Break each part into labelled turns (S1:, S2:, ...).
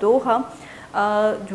S1: 2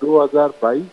S2: 2022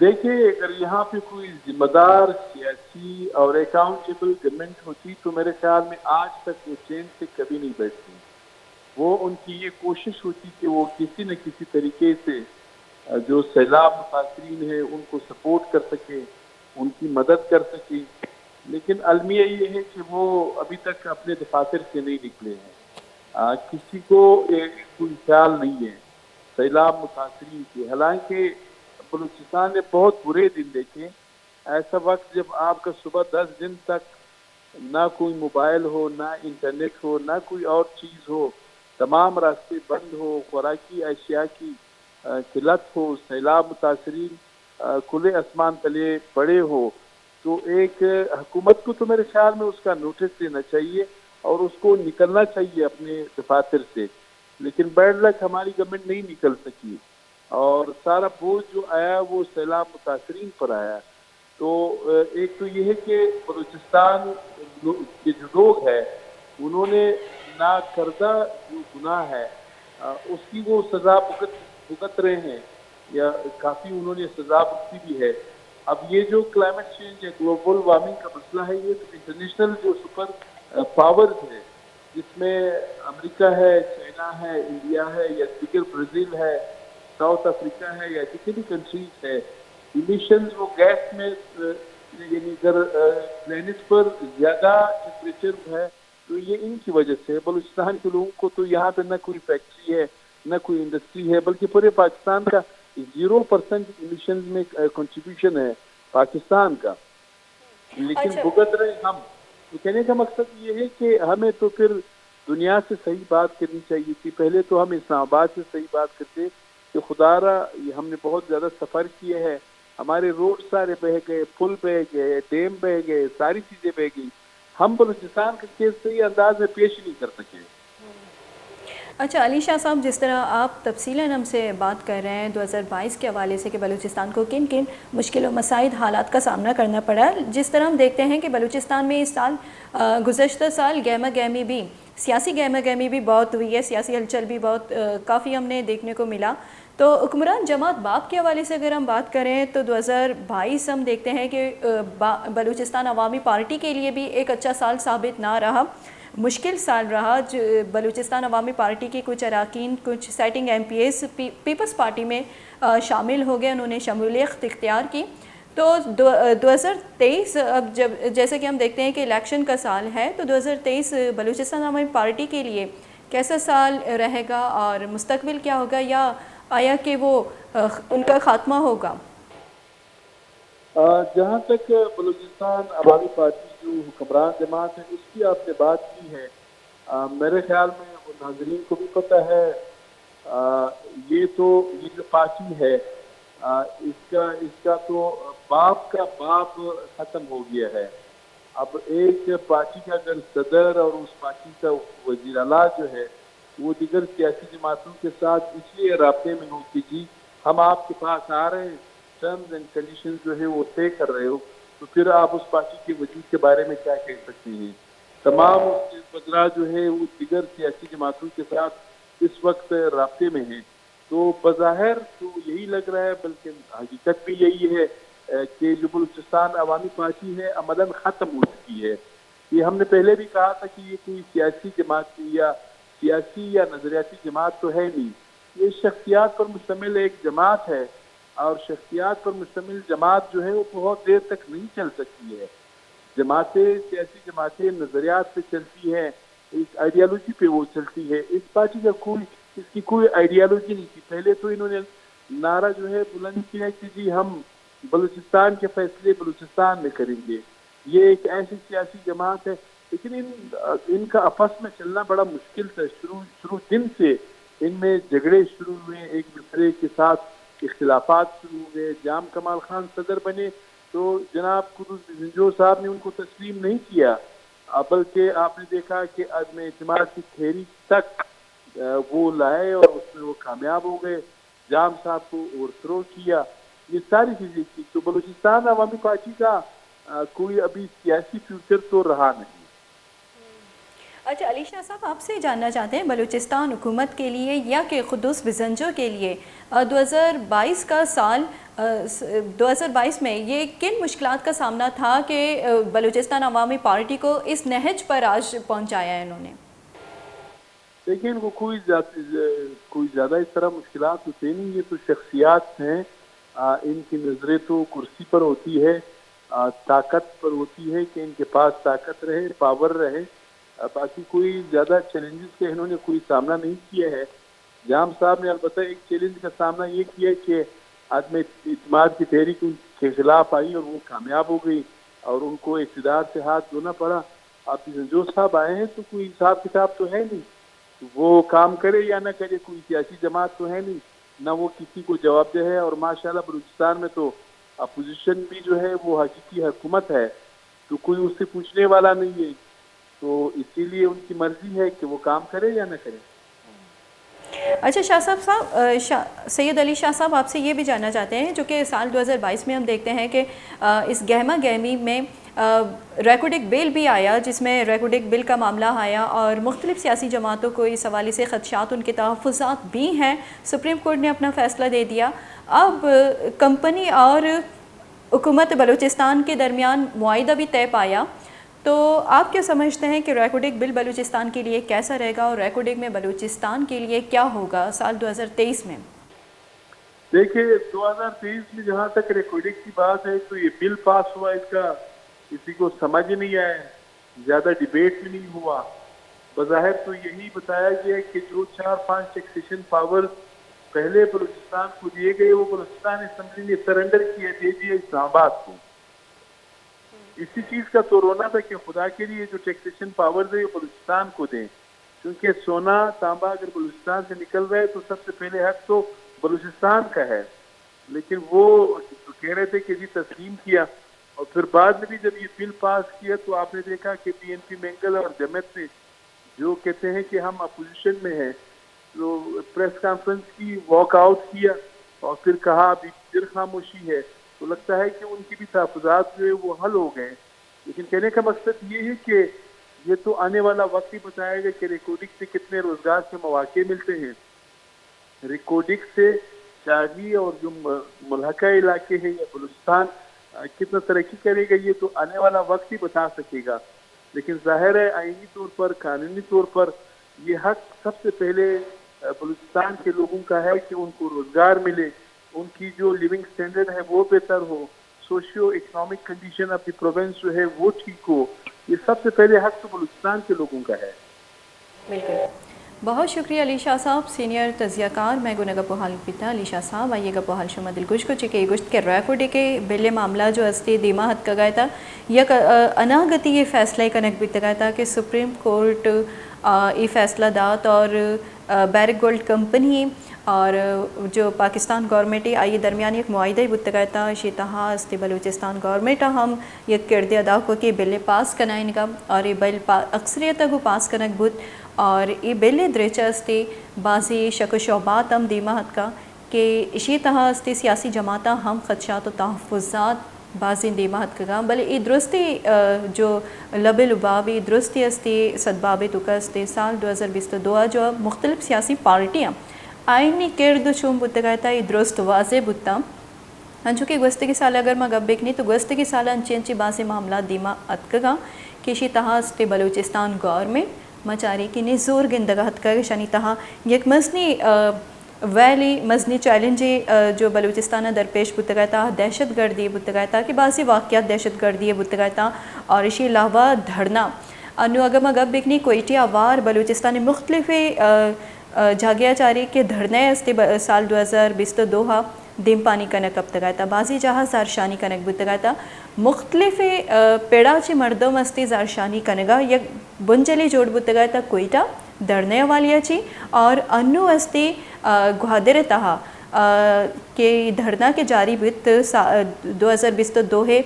S2: دیکھیے اگر یہاں پہ کوئی ذمہ دار سیاسی اور اکاؤنٹیبل گورنمنٹ ہوتی تو میرے خیال میں آج تک وہ چین سے کبھی نہیں بیٹھتی. وہ ان کی یہ کوشش ہوتی کہ وہ کسی نہ کسی طریقے سے جو سیلاب متاثرین ہیں ان کو سپورٹ کر سکے, ان کی مدد کر سکے, لیکن المیہ یہ ہے کہ وہ ابھی تک اپنے دفاتر سے نہیں نکلے ہیں. کسی کو کوئی خیال نہیں ہے سیلاب متاثرین کی. حالانکہ بلوچستان نے بہت برے دن دیکھے. ایسا وقت جب آپ کا صبح 10 دن تک نہ کوئی موبائل ہو, نہ انٹرنیٹ ہو, نہ کوئی اور چیز ہو, تمام راستے بند ہو, خوراکی اشیاء کی قلت ہو, سیلاب متاثرین کھلے آسمان تلے پڑے ہو, تو ایک حکومت کو تو میرے خیال میں اس کا نوٹس لینا چاہیے اور اس کو نکلنا چاہیے اپنے دفاتر سے. لیکن بیڈ لک ہماری گورنمنٹ نہیں نکل سکی اور سارا بوجھ جو آیا وہ سیلاب متاثرین پر آیا. تو ایک تو یہ ہے کہ بلوچستان کے جو لوگ ہیں انہوں نے نا کردہ جو گناہ ہے اس کی وہ سزا بھگت رہے ہیں, یا کافی انہوں نے سزا بھگتی بھی ہے. اب یہ جو کلائمیٹ چینج ہے, گلوبل وارمنگ کا مسئلہ ہے, یہ تو انٹرنیشنل جو سپر پاورز ہے جس میں امریکہ ہے, چائنا ہے, انڈیا ہے, یا دیگر برازیل ہے, ساؤتھ افریقہ ہے, یا جتنی کنٹریز ہے, ایمیشنز وہ گیس میں یعنی اگر پلینٹ پر زیادہ ٹمپریچر ہے تو یہ ان کی وجہ سے. بلوچستان کے لوگوں کو تو یہاں پہ نہ کوئی فیکٹری ہے, نہ کوئی انڈسٹری ہے, بلکہ پورے پاکستان کا 0% ایمیشنز میں کنٹریبیوشن ہے پاکستان کا, لیکن بھگت رہے ہم. تو کہنے کا مقصد یہ ہے کہ ہمیں تو پھر دنیا سے صحیح بات کرنی چاہیے تھی. پہلے تو ہم اسلام آباد سے صحیح بات کرتے کہ خدا را ہم نے بہت زیادہ سفر کیے ہیں, ہمارے روڈ سارے بہ گئے, پل بہ گئے, ڈیم بہ گئے, ساری چیزیں بہ گئی. ہم بلوچستان کے کیس صحیح انداز میں پیش نہیں کر سکے.
S1: اچھا علی شاہ صاحب, جس طرح آپ تفصیلاً ہم سے بات کر رہے ہیں 2022 کے حوالے سے کہ بلوچستان کو کن کن مشکل و مسائل حالات کا سامنا کرنا پڑا, جس طرح ہم دیکھتے ہیں کہ بلوچستان میں اس سال گزشتہ سال گہما گہمی بھی, سیاسی گہما گہمی بھی بہت ہوئی ہے, سیاسی ہلچل بھی بہت کافی ہم نے دیکھنے کو ملا. تو حکمران جماعت باپ کے حوالے سے اگر ہم بات کریں تو 2022 ہم دیکھتے ہیں کہ بلوچستان عوامی پارٹی کے لیے بھی ایک اچھا سال ثابت نہ رہا, مشکل سال رہا. بلوچستان عوامی پارٹی کے کچھ اراکین, کچھ sitting M P S Peoples Party میں شامل ہو گئے, انہوں نے شمولیت اختیار کی. تو 2023 اب جب جیسے کہ ہم دیکھتے ہیں کہ الیکشن کا سال ہے, تو 2023 بلوچستان عوامی پارٹی کے لیے کیسا سال رہے گا اور مستقبل کیا ہوگا, یا آیا کہ وہ ان کا خاتمہ ہوگا؟
S2: جہاں تک بلوچستان عوامی پارٹی جو حکمران جماعت ہے اس کی آپ نے بات کی ہے, میرے خیال میں وہ ناظرین کو بھی پتہ ہے, یہ جو پارٹی ہے اس کا تو باپ کا باپ ختم ہو گیا ہے. اب ایک پارٹی کا اگر صدر اور اس پارٹی کا وزیر اعلیٰ جو ہے وہ دیگر سیاسی جماعتوں کے ساتھ اس لیے رابطے میں ہو کہ جی ہم آپ کے پاس آ رہے ہیں, ٹرمز اینڈ کنڈیشن جو ہے وہ طے کر رہے ہو, تو پھر آپ اس پارٹی کے وجود کے بارے میں کیا کہہ سکتے ہیں. تمام اس کے وزراء جو ہے وہ دیگر سیاسی جماعتوں کے ساتھ اس وقت رابطے میں ہیں. تو بظاہر تو یہی لگ رہا ہے, بلکہ حقیقت بھی یہی ہے کہ جو بلوچستان عوامی پارٹی ہے عملاً ختم ہو چکی ہے. یہ ہم نے پہلے بھی کہا تھا کہ یہ کوئی سیاسی جماعت یا سیاسی یا نظریاتی جماعت تو ہے نہیں, یہ شخصیات پر مشتمل ایک جماعت ہے, اور شخصیات پر مشتمل جماعت جو ہے وہ بہت دیر تک نہیں چل سکتی ہے. جماعتیں, سیاسی جماعتیں نظریات پہ چلتی ہیں, ایک آئیڈیالوجی پہ وہ چلتی ہے. اس پارٹی کا اس کی کوئی آئیڈیالوجی نہیں تھی. پہلے تو انہوں نے نعرہ جو ہے بلند کیا کہ جی ہم بلوچستان کے فیصلے بلوچستان میں کریں گے. یہ ایک ایسی سیاسی جماعت ہے, لیکن ان کا آپس میں چلنا بڑا مشکل تھا. شروع دن سے ان میں جھگڑے شروع ہوئے, ایک دوسرے کے ساتھ اختلافات شروع ہوئے. جام کمال خان صدر بنے تو جناب قدس زنجو صاحب نے ان کو تسلیم نہیں کیا, بلکہ آپ نے دیکھا کہ عدم اعتماد کی تحریک تک وہ لائے اور اس میں وہ کامیاب ہو گئے. جام صاحب کو اوور تھرو کیا, یہ ساری چیزیں کی. تو بلوچستان عوامی پارٹی کا کوئی ابھی سیاسی فیوچر تو رہا نہیں.
S1: اچھا علی شاہ صاحب, آپ سے جاننا چاہتے ہیں بلوچستان حکومت کے لیے یا کہ قدس بزنجو کے لیے 2022 کا سال 2022 میں یہ کن مشکلات کا سامنا تھا کہ بلوچستان عوامی پارٹی کو اس نہج پر آج پہنچایا ہے انہوں نے؟
S2: لیکن وہ کوئی زیادہ اس طرح مشکلات ہوتے نہیں، یہ تو شخصیات ہیں، ان کی نظریں تو کرسی پر ہوتی ہے، طاقت پر ہوتی ہے کہ ان کے پاس طاقت رہے، پاور رہے، باقی کوئی زیادہ چیلنجز کا انہوں نے کوئی سامنا نہیں کیا ہے۔ جام صاحب نے البتہ ایک چیلنج کا سامنا یہ کیا کہ عدم اعتماد کی تحریک ان کے خلاف آئی اور وہ کامیاب ہو گئی اور ان کو اقتدار سے ہاتھ دھونا پڑا۔ آپ جو صاحب آئے ہیں تو کوئی حساب کتاب تو ہے نہیں، وہ کام کرے یا نہ کرے، کوئی سیاسی جماعت تو ہے نہیں، نہ وہ کسی کو جواب دہ ہے، اور ماشاءاللہ بلوچستان میں تو اپوزیشن بھی جو ہے وہ حقیقی حکومت ہے، تو کوئی اس سے پوچھنے والا نہیں ہے، تو اسی لیے ان کی مرضی ہے کہ وہ کام کرے یا نہ کرے۔
S1: اچھا شاہ صاحب، سید علی شاہ صاحب آپ سے یہ بھی جاننا چاہتے ہیں، جو کہ سال 2022 میں ہم دیکھتے ہیں کہ اس گہما گہمی میں ریکوڈک بل بھی آیا، جس میں ریکوڈک بل کا معاملہ آیا اور مختلف سیاسی جماعتوں کو اس حوالے سے خدشات، ان کے تحفظات بھی ہیں۔ سپریم کورٹ نے اپنا فیصلہ دے دیا۔ اب کمپنی اور حکومت بلوچستان کے درمیان معاہدہ بھی طے پایا، تو آپ کیا سمجھتے ہیں کہ ریکوڈک بل بلوچستان کے لیے کیسا رہے گا اور ریکوڈک میں بلوچستان کے لیے کیا ہوگا سال 2023 میں؟
S2: دیکھیں 2023 میں جہاں تک ریکارڈنگ کی بات ہے تو یہ بل پاس ہوا، اس کا کسی کو سمجھ نہیں آیا، زیادہ ڈیبیٹ بھی نہیں ہوا۔ بظاہر تو یہی بتایا گیا کہ جو 4-5 ٹیکسیشن پاور پہلے بلوچستان کو دیے گئے وہ بلوچستان اسمبلی نے سرنڈر کیے، دے دیے اسلام آباد کو۔ اسی چیز کا تو رونا تھا کہ خدا کے لیے جو ٹیکسیشن پاور دے وہ بلوچستان کو دیں، کیونکہ سونا تانبا اگر بلوچستان سے نکل رہا ہے تو سب سے پہلے حق تو بلوچستان کا ہے، لیکن وہ کہہ رہے تھے کہ جی تسلیم کیا، اور پھر بعد میں بھی جب یہ بل پاس کیا تو آپ نے دیکھا کہ پی این پی مینگل اور جمعیت نے جو کہتے ہیں کہ ہم اپوزیشن میں ہیں، تو پریس کانفرنس کی واک آؤٹ کیا اور پھر کہا ابھی پھر خاموشی ہے، تو لگتا ہے کہ ان کی بھی تحفظات جو ہے وہ حل ہو گئے۔ لیکن کہنے کا مقصد یہ ہے کہ یہ تو آنے والا وقت ہی بتائے گا کہ ریکارڈنگ سے کتنے روزگار کے مواقع ملتے ہیں، ریکارڈنگ سے شاہی اور جو ملحقہ علاقے ہیں یا بلوچستان کتنا ترقی کرے گا یہ تو آنے والا وقت ہی بتا سکے گا۔ لیکن ظاہر ہے آئینی طور پر، قانونی طور پر یہ حق سب سے پہلے بلوچستان کے لوگوں کا ہے کہ ان کو روزگار ملے، ان کی جو لیونگ سٹینڈرڈ ہے وہ بہتر ہو، socio economic condition of the province جو ہے وہ ٹھیک ہو، یہ سب سے پہلے حق تو بلوچستان کے لوگوں کا ہے۔
S1: بالکل، بہت شکریہ علی شاہ صاحب، سینئر تجزیہ کار میں گنگا پوہال پیتا علی شاہ صاحب آئیے گا پوہال شما دل گوش کو چکے گوشت کے ریکوڈی کے بلے معاملہ جو استی دیما حد کا گیا تھا یک اناگتی یہ فیصلہ کنک بیتا گیا تھا کہ سپریم کورٹ یہ فیصلہ دات اور بیرک گولڈ کمپنی اور جو پاکستان گورنمنٹ آئیے درمیان ایک معاہدہ ہی بتا گیا تھا، اسی طرح استی بلوچستان گورنمنٹ ہم یہ کردے ادا کو کہ بلے پاس کنائن کا اور یہ بل اکثریت کو پاس کنک بود، اور یہ بل درچہ استی بعضی شک و شعبات ہم دیما حد کا کہ اسی طرح استی سیاسی جماعتیں ہم خدشات و تحفظات بعضی دیما حد کا، بلے یہ درستی جو لب لبابی درستی استی صدباب تکا استی سال 2022 جو مختلف سیاسی پارٹیاں آئینی کرد چون بودتا گیا تھا یہ درست واضح بودتا، انچو کہ گوستے سال اگر میں گب بکنی تو گوستے سال انچی بعضی معاملات دیما اتکگا کہ اسی طرح استے بلوچستان گورنمنٹ مچاری کی نے زور گندگا ہتکا شانی تہا یک مزنی ویلی مزنی چیلنجی جو بلوچستان درپیش بودتا گیا تھا، دہشت گردی بودتا گیا تھا کہ بعضی واقعات دہشت گردی بودتا گیا تھا، اور اسی علاوہ دھرنا انو اگر میں گب بکنی کوئٹی آوار بلوچستان مختلف جاگیا چاری کے دھرنے استے سال 2022 دیم پانی کنک اب تگایا تھا، بعضی جہاں زارشانی کنک بود تگایا تھا، مختلف پیڑا چی مردم استی زارشانی کنگا یک بنجلی جوڑ بود تگایا تھا کوئٹا دھرنے والیا چی، اور انو استی گوادر تہا کہ دھرنا کے جاری بیت 2022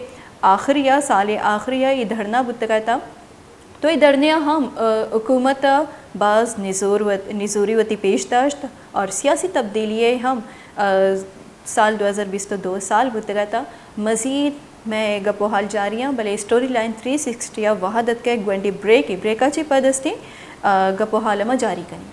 S1: آخریہ سال آخریہ یہ دھرنا بود تگایا تھا، تو یہ دھرنیاں ہم حکومت بعض نزوری وتی پیش داشت اور سیاسی تبدیلیے ہم سال 2022 سال بودتا گیا تھا۔ مزید میں گپو حال جاریاں بلے اسٹوری لائن 360 وحدت کے گوینڈی بریکا چی پدستی گپو حالما جاری کریں۔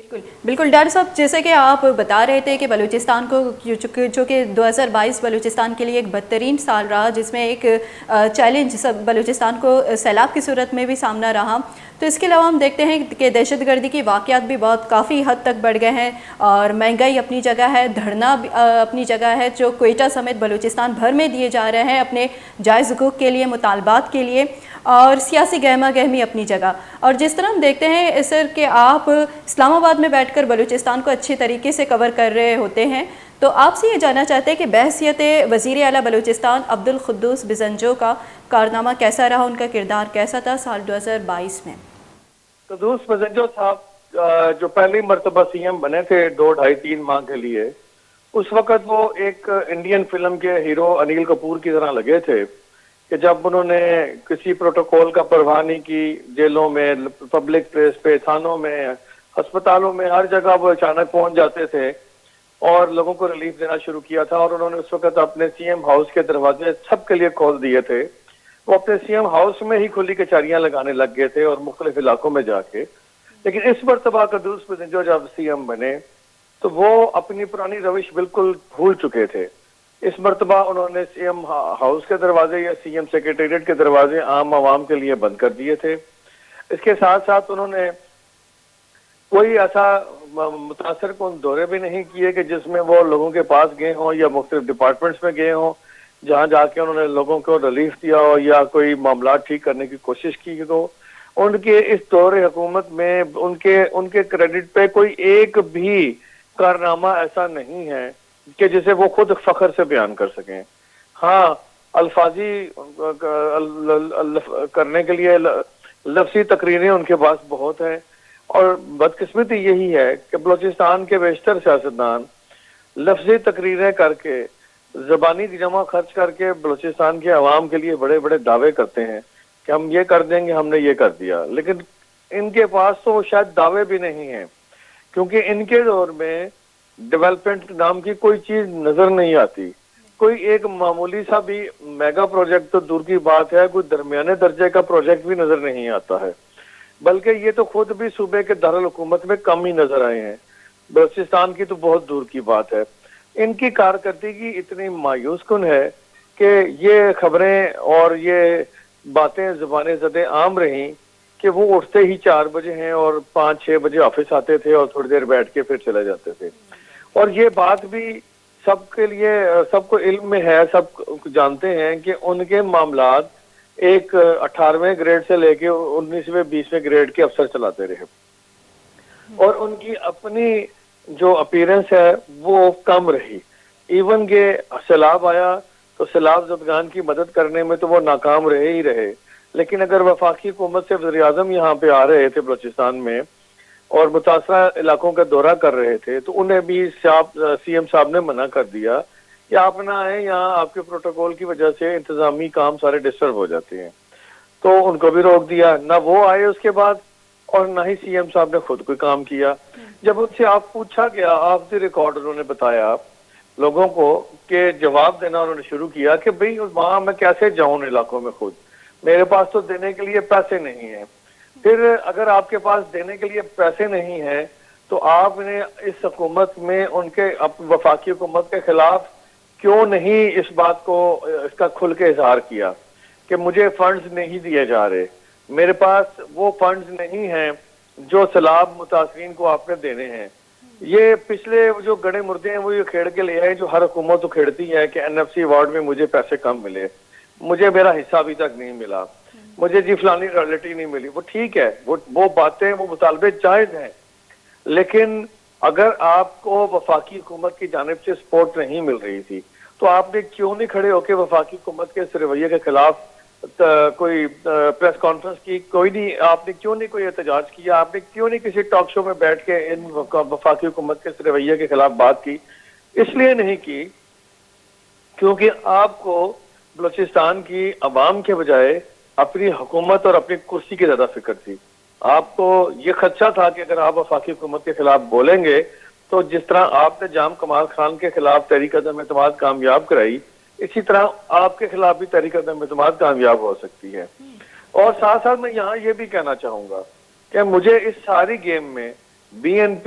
S1: بالکل بالکل ڈاکٹر صاحب، جیسے کہ آپ بتا رہے تھے کہ بلوچستان کو جو کہ 2022 بلوچستان کے لیے ایک بدترین سال رہا، جس میں ایک چیلنج سب بلوچستان کو سیلاب کی صورت میں بھی سامنا رہا، تو اس کے علاوہ ہم دیکھتے ہیں کہ دہشت گردی کی واقعات بھی کافی حد تک بڑھ گئے ہیں، اور مہنگائی اپنی جگہ ہے، دھرنا اپنی جگہ ہے، جو کوئٹہ سمیت بلوچستان بھر میں دیے جا رہے ہیں اپنے جائز حقوق کے لیے، مطالبات کے لیے، اور سیاسی گہما گہمی اپنی جگہ۔ اور جس طرح ہم دیکھتے ہیں سر کہ آپ اسلام آباد میں بیٹھ کر بلوچستان کو اچھے طریقے سے کور کر رہے ہوتے ہیں، تو آپ سے یہ جاننا چاہتے ہیں کہ بحیثیت وزیر اعلیٰ بلوچستان عبدالقدوس بزنجو کا کارنامہ کیسا رہا، ان کا کردار کیسا تھا سال 2022 میں؟
S3: قدوس بزنجو صاحب جو پہلی مرتبہ سی ایم بنے تھے 2-2.5-3 ماہ کے لیے، اس وقت وہ ایک انڈین فلم کے ہیرو انیل کپور کی طرح لگے تھے کہ جب انہوں نے کسی پروٹوکول کا پرواہ نہیں کی، جیلوں میں، پبلک پلیس پہ، تھانوں میں، ہسپتالوں میں، ہر جگہ وہ اچانک پہنچ جاتے تھے اور لوگوں کو ریلیف دینا شروع کیا تھا، اور انہوں نے اس وقت اپنے سی ایم ہاؤس کے دروازے سب کے لیے کھول دیے تھے۔ وہ اپنے سی ایم ہاؤس میں ہی کھلی کچہریاں لگانے لگ گئے تھے اور مختلف علاقوں میں جا کے، لیکن اس مرتبہ قدوس بزنجو جب سی ایم بنے تو وہ اپنی پرانی روش بالکل بھول چکے تھے۔ اس مرتبہ انہوں نے سی ایم ہاؤس کے دروازے یا سی ایم سیکریٹریٹ کے دروازے عام عوام کے لیے بند کر دیے تھے۔ اس کے ساتھ ساتھ انہوں نے کوئی ایسا متاثر کن دورے بھی نہیں کیے کہ جس میں وہ لوگوں کے پاس گئے ہوں یا مختلف ڈپارٹمنٹس میں گئے ہوں جہاں جا کے انہوں نے لوگوں کو ریلیف دیا ہو یا کوئی معاملات ٹھیک کرنے کی کوشش کی ہو۔ ان کے اس دور حکومت میں ان کے کریڈٹ پہ کوئی ایک بھی کارنامہ ایسا نہیں ہے کہ جسے وہ خود فخر سے بیان کر سکیں۔ ہاں، الفاظی کرنے کے لیے لفظی تقریریں ان کے پاس بہت ہیں، اور بدقسمتی یہی ہے کہ بلوچستان کے بیشتر سیاستدان لفظی تقریریں کر کے، زبانی جمع خرچ کر کے بلوچستان کے عوام کے لیے بڑے بڑے دعوے کرتے ہیں کہ ہم یہ کر دیں گے، ہم نے یہ کر دیا، لیکن ان کے پاس تو شاید دعوے بھی نہیں ہیں، کیونکہ ان کے دور میں ڈیولپمنٹ نام کی کوئی چیز نظر نہیں آتی۔ کوئی ایک معمولی سا بھی میگا پروجیکٹ تو دور کی بات ہے، کوئی درمیانے درجے کا پروجیکٹ بھی نظر نہیں آتا ہے، بلکہ یہ تو خود بھی صوبے کے دارالحکومت میں کم ہی نظر آئے ہیں، بلوچستان کی تو بہت دور کی بات ہے۔ ان کی کارکردگی اتنی مایوس کن ہے کہ یہ خبریں اور یہ باتیں زبانیں زدیں عام رہیں کہ وہ اٹھتے ہی 4 بجے ہیں اور 5-6 بجے آفس آتے تھے اور تھوڑی دیر بیٹھ کے پھر چلے جاتے تھے، اور یہ بات بھی سب کے لیے، سب کو علم میں ہے، سب جانتے ہیں کہ ان کے معاملات ایک 18ویں گریڈ سے لے کے 19ویں 20ویں گریڈ کے افسر چلاتے رہے، اور ان کی اپنی جو اپیرنس ہے وہ کم رہی۔ ایون کہ سیلاب آیا تو سیلاب زدگان کی مدد کرنے میں تو وہ ناکام رہے ہی رہے، لیکن اگر وفاقی حکومت سے وزیر اعظم یہاں پہ آ رہے تھے بلوچستان میں اور متاثرہ علاقوں کا دورہ کر رہے تھے تو انہیں بھی سی ایم صاحب نے منع کر دیا کہ آپ نہ آئیں، یہاں آپ کے پروٹوکول کی وجہ سے انتظامی کام سارے ڈسٹرب ہو جاتے ہیں، تو ان کو بھی روک دیا، نہ وہ آئے اس کے بعد اور نہ ہی سی ایم صاحب نے خود کوئی کام کیا۔ جب ان سے آپ پوچھا گیا، آف دی ریکارڈ انہوں نے بتایا لوگوں کو کہ جواب دینا انہوں نے شروع کیا کہ بھئی وہاں میں کیسے جاؤں ان علاقوں میں، خود میرے پاس تو دینے کے لیے پیسے نہیں ہیں۔ پھر اگر آپ کے پاس دینے کے لیے پیسے نہیں ہیں تو آپ نے اس حکومت میں ان کے وفاقی حکومت کے خلاف کیوں نہیں اس بات کو، اس کا کھل کے اظہار کیا کہ مجھے فنڈز نہیں دیے جا رہے، میرے پاس وہ فنڈز نہیں ہیں جو سیلاب متاثرین کو آپ نے دینے ہیں۔ یہ پچھلے جو گڑے مردے ہیں وہ یہ کھیڑ کے لے آئے جو ہر حکومت کھیڑتی ہے کہ NFC ایوارڈ میں مجھے پیسے کم ملے، مجھے میرا حصہ ابھی تک نہیں ملا، مجھے جی فلانی رائلٹی نہیں ملی۔ وہ ٹھیک ہے، وہ باتیں، وہ مطالبے جائز ہیں، لیکن اگر آپ کو وفاقی حکومت کی جانب سے سپورٹ نہیں مل رہی تھی تو آپ نے کیوں نہیں کھڑے ہو کے وفاقی حکومت کے اس رویے کے خلاف کوئی پریس کانفرنس کی؟ کوئی نہیں، آپ نے کیوں نہیں کوئی احتجاج کیا؟ آپ نے کیوں نہیں کسی ٹاک شو میں بیٹھ کے ان وفاقی حکومت کے اس رویے کے خلاف بات کی؟ اس لیے نہیں کی کیونکہ آپ کو بلوچستان کی عوام کے بجائے اپنی حکومت اور اپنی کرسی کی زیادہ فکر تھی۔ آپ کو یہ خدشہ تھا کہ اگر آپ وفاقی حکومت کے خلاف بولیں گے تو جس طرح آپ نے جام کمال خان کے خلاف تحریک عدم اعتماد کامیاب کرائی، اسی طرح آپ کے خلاف بھی تحریک عدم اعتماد کامیاب ہو سکتی ہے۔ اور ساتھ ساتھ میں یہاں یہ بھی کہنا چاہوں گا کہ مجھے اس ساری گیم میں BNP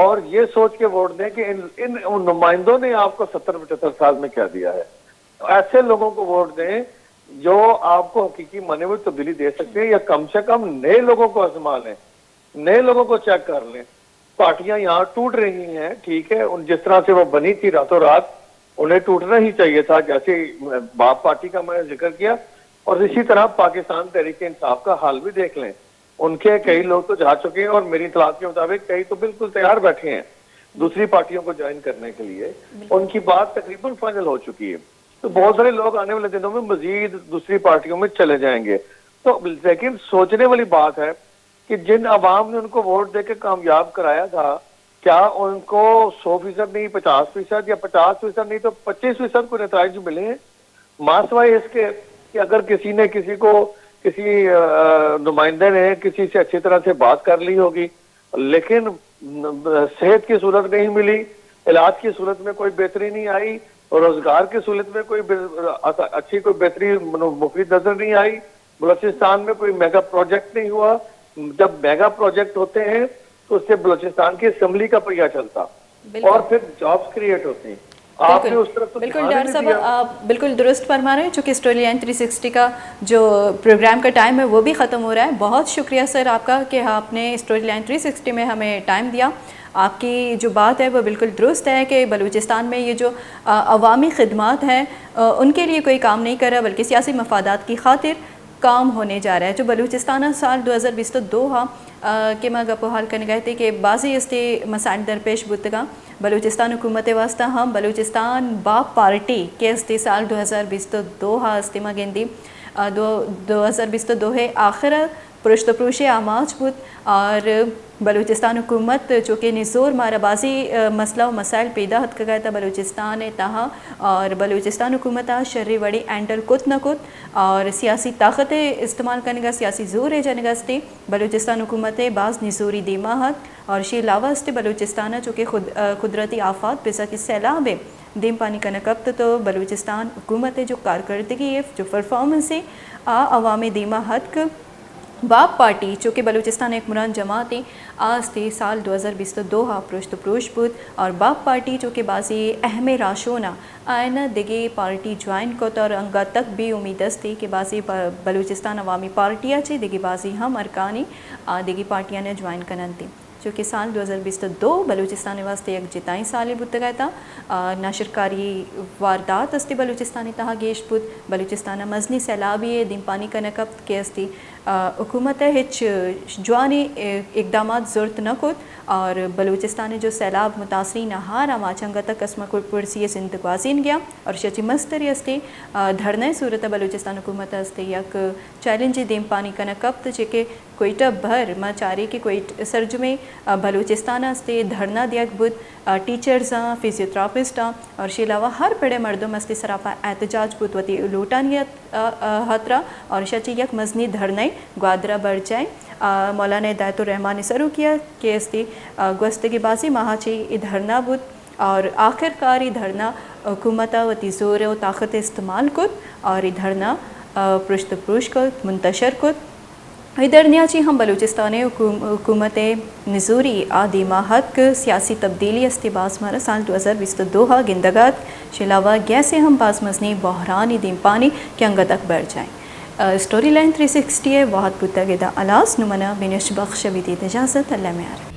S3: اور یہ سوچ کے ووٹ دیں کہ ان نمائندوں نے آپ کو 70-75 سال میں کیا دیا ہے. ایسے لوگوں کو ووٹ دیں جو آپ کو حقیقی معنی میں تبدیلی دے سکتے ہیں, یا کم سے کم نئے لوگوں کو آزما لیں, نئے لوگوں کو چیک کر لیں. پارٹیاں یہاں ٹوٹ رہی ہیں, ٹھیک ہے, جس طرح سے وہ بنی تھی راتوں رات انہیں ٹوٹنا ہی چاہیے تھا, جیسے باپ پارٹی کا میں نے ذکر کیا. اور اسی طرح پاکستان تحریک انصاف کا حال بھی دیکھ لیں, ان کے کئی لوگ تو جا چکے ہیں, اور میری اطلاعات کے مطابق کئی تو بالکل تیار بیٹھے ہیں دوسری پارٹیوں کو جوائن کرنے کے لیے. ان کی بات تقریباً فائنل ہو چکی ہے. تو بہت سارے لوگ آنے والے دنوں میں مزید دوسری پارٹیوں میں چلے جائیں گے. تو لیکن سوچنے والی بات ہے کہ جن عوام نے ان کو ووٹ دے کے کامیاب کرایا تھا, کیا ان کو 100% نہیں 50%, یا 50% نہیں تو 25% کو نتائج ملے ہیں؟ ماسوائے اس کے کہ اگر کسی نے کسی کو کسی نمائندے نے کسی سے اچھی طرح سے بات کر لی ہوگی, لیکن صحت کی صورت نہیں ملی, علاج کی صورت میں کوئی بہتری نہیں آئی, اور روزگار کی صورت میں کوئی اچھی کوئی بہتری مفید نظر نہیں آئی, بلوچستان میں کوئی میگا پروجیکٹ نہیں ہوا. جب میگا پروجیکٹ ہوتے ہیں تو اس سے بلوچستان کی اسمبلی کا پہیہ چلتا, اور پھر جابز کریٹ ہوتے ہیں. آپ نے اس طرف تو
S1: بالکل ڈاکٹر صاحب آپ بالکل درست فرما رہے ہیں. چونکہ اسٹوری لائن 360 کا جو پروگرام کا ٹائم ہے وہ بھی ختم ہو رہا ہے. بہت شکریہ سر آپ کا کہ آپ نے اسٹوری لائن 360 میں ہمیں ٹائم دیا. آپ کی جو بات ہے وہ بالکل درست ہے کہ بلوچستان میں یہ جو عوامی خدمات ہیں ان کے لیے کوئی کام نہیں کر رہا, بلکہ سیاسی مفادات کی خاطر کام ہونے جا رہا ہے. جو بلوچستان سال 2022 کے ما گپ حال کرنے گئے تھے کہ بعضی استے مسائل درپیش بتگا بلوچستان حکومت واسطہ ہم بلوچستان باپ پارٹی کے استے سال 2022 استما گندی 2022 ہے آخر پرشت پروش آماج بود, اور بلوچستان حکومت چونکہ نزور مارا بازی مسئلہ و مسائل پیدا حد کا گیا تھا بلوچستان تہا, اور بلوچستان حکومت شرری وڑی اینڈل کت نہ کت اور سیاسی طاقت استعمال کرنے کا سیاسی زور ہے جانے گا استے بلوچستان حکومت بعض نزوری دیما حد, اور شی علاوہ استے بلوچستان چونکہ قدرتی آفات پیسہ کی سیلاب ہے دیم پانی کا نقبت, تو بلوچستان حکومت جو کارکردگی ہے جو پرفارمنس ہے عوامی دیما حد باپ پارٹی چونکہ بلوچستان ایک مران جماعت ہے آج تھی سال 2022 پرشت پروش بود, اور باپ پارٹی چونکہ بعضی اہم راشونا آئینہ دگی پارٹی جوائن کو, اور انگا تک بھی امید استی کہ بعضی بلوچستان عوامی پارٹیاں چی دگی بعضی ہم ارکانی دگی پارٹیاں نے جوائن کنن تھی. چونکہ سال 2022 بلوچستان واسطے ایک جتائی سالی بودتا گیا تھا, ناشرکاری واردات استی بلوچستانی تہا گیش بود, بلوچستان مزنی سیلابی دیم پانی کا نقبت کے استی حکومت ہچ جوانی اقدامات ضرورت نہ کت, اور بلوچستان جو سیلاب متاثرین ہارا ماچنگا تک قسمہ کو پرسی زندگوازین گیا, اور شچی مستری استی دھرنے صورت بلوچستان حکومت استی یک چیلنجی دیم پانی کا نقبت چکے کوئٹہ بھر ما چاری کی کوئٹ سرجمے بلوچستان استے دھرنا دیک بود ٹیچرزاں فیزیوتراپسٹاں, اور شی علاوہ ہر پڑے مردم استے سراپا احتجاج بود وتی لوٹانیت خطرہ, اور شچی یک مزنی دھرنے گوادرہ بڑھ جائیں. مولانا ہدایت الرحمٰن نے سرو کیا کہ استی گوستگی بازی مہاچی دھرنا بود, اور آخر کار دھرنا حکومت وتی زور و طاقت استعمال کت, اور دھرنا پرشت پروش کت منتشر کت. ادھر نیاچی ہم بلوچستان حکومت نزوری آدیما حد سیاسی تبدیلی استی باز مارا سال 2022 گندگات شلاوہ گیسے ہم باز مزنی بحرانی دیم پانی کے انگا تک بڑھ جائیں. اسٹوری لائن 360 ہے واحد پتہ گدہ الاس نمنا بینش بخش ویدید اجازت اللہ میں آرہے.